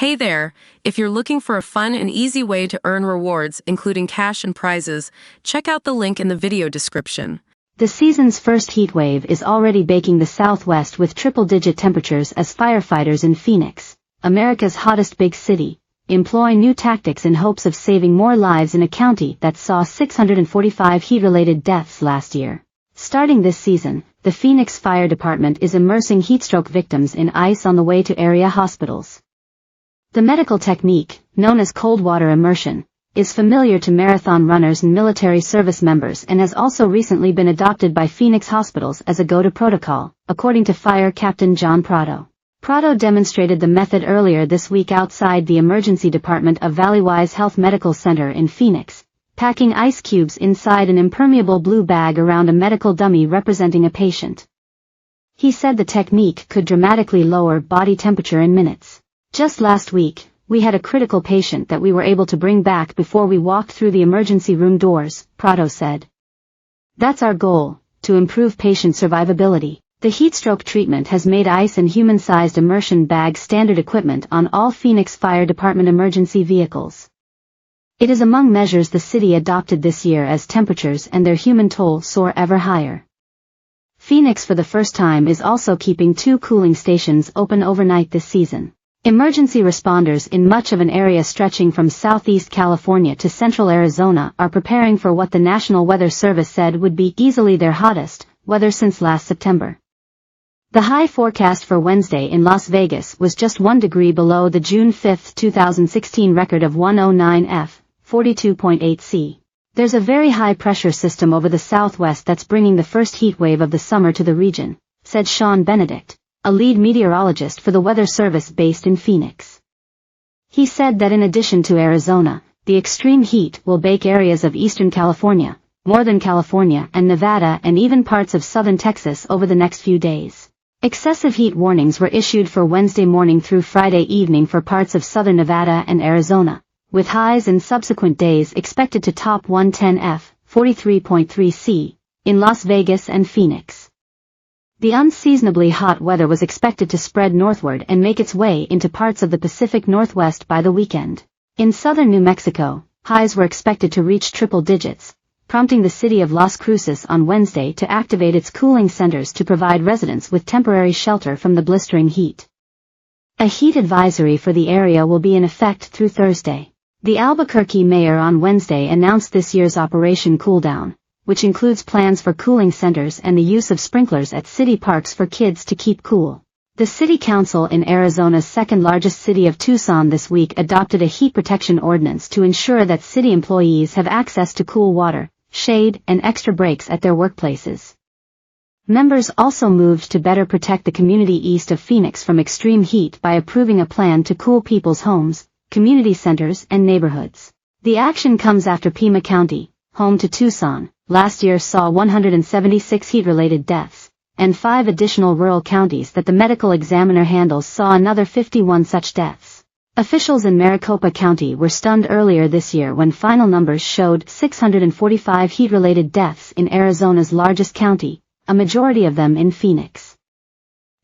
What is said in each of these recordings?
Hey there! If you're looking for a fun and easy way to earn rewards, including cash and prizes, check out the link in the video description. The season's first heat wave is already baking the Southwest with triple-digit temperatures as firefighters in Phoenix, America's hottest big city, employ new tactics in hopes of saving more lives in a county that saw 645 heat-related deaths last year. Starting this season, the Phoenix Fire Department is immersing heatstroke victims in ice on the way to area hospitals. The medical technique, known as cold water immersion, is familiar to marathon runners and military service members and has also recently been adopted by Phoenix hospitals as a go-to protocol, according to Fire Captain John Prado. Prado demonstrated the method earlier this week outside the emergency department of Valleywise Health Medical Center in Phoenix, packing ice cubes inside an impermeable blue bag around a medical dummy representing a patient. He said the technique could dramatically lower body temperature in minutes. Just last week, we had a critical patient that we were able to bring back before we walked through the emergency room doors, Prado said. That's our goal, to improve patient survivability. The heatstroke treatment has made ice and human-sized immersion bags standard equipment on all Phoenix Fire Department emergency vehicles. It is among measures the city adopted this year as temperatures and their human toll soar ever higher. Phoenix for the first time is also keeping 2 cooling stations open overnight this season. Emergency responders in much of an area stretching from southeast California to central Arizona are preparing for what the National Weather Service said would be easily their hottest weather since last September. The high forecast for Wednesday in Las Vegas was just 1 degree below the June 5, 2016 record of 109 F, 42.8 C. There's a very high pressure system over the southwest that's bringing the first heat wave of the summer to the region, said Sean Benedict, a lead meteorologist for the Weather Service based in Phoenix. He said that in addition to Arizona, the extreme heat will bake areas of eastern California, northern California and Nevada and even parts of southern Texas over the next few days. Excessive heat warnings were issued for Wednesday morning through Friday evening for parts of southern Nevada and Arizona, with highs in subsequent days expected to top 110 F, 43.3 C, in Las Vegas and Phoenix. The unseasonably hot weather was expected to spread northward and make its way into parts of the Pacific Northwest by the weekend. In southern New Mexico, highs were expected to reach triple digits, prompting the city of Las Cruces on Wednesday to activate its cooling centers to provide residents with temporary shelter from the blistering heat. A heat advisory for the area will be in effect through Thursday. The Albuquerque mayor on Wednesday announced this year's Operation Cooldown, which includes plans for cooling centers and the use of sprinklers at city parks for kids to keep cool. The city council in Arizona's second-largest city of Tucson this week adopted a heat protection ordinance to ensure that city employees have access to cool water, shade, and extra breaks at their workplaces. Members also moved to better protect the community east of Phoenix from extreme heat by approving a plan to cool people's homes, community centers, and neighborhoods. The action comes after Pima County, home to Tucson, last year saw 176 heat-related deaths, and 5 additional rural counties that the medical examiner handles saw another 51 such deaths. Officials in Maricopa County were stunned earlier this year when final numbers showed 645 heat-related deaths in Arizona's largest county, a majority of them in Phoenix.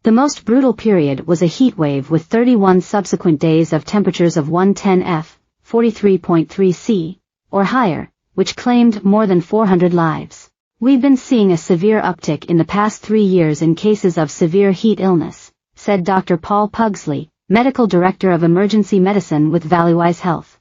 The most brutal period was a heat wave with 31 subsequent days of temperatures of 110 F, 43.3 C, or higher, which claimed more than 400 lives. We've been seeing a severe uptick in the past 3 years in cases of severe heat illness, said Dr. Paul Pugsley, medical director of emergency medicine with Valleywise Health.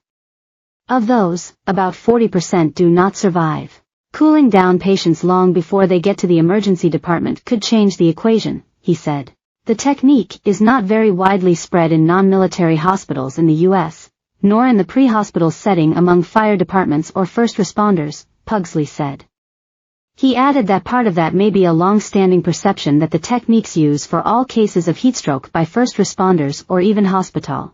Of those, about 40% do not survive. Cooling down patients long before they get to the emergency department could change the equation, he said. The technique is not very widely spread in non-military hospitals in the U.S., nor in the pre-hospital setting among fire departments or first responders, Pugsley said. He added that part of that may be a long-standing perception that the techniques use for all cases of heatstroke by first responders or even hospital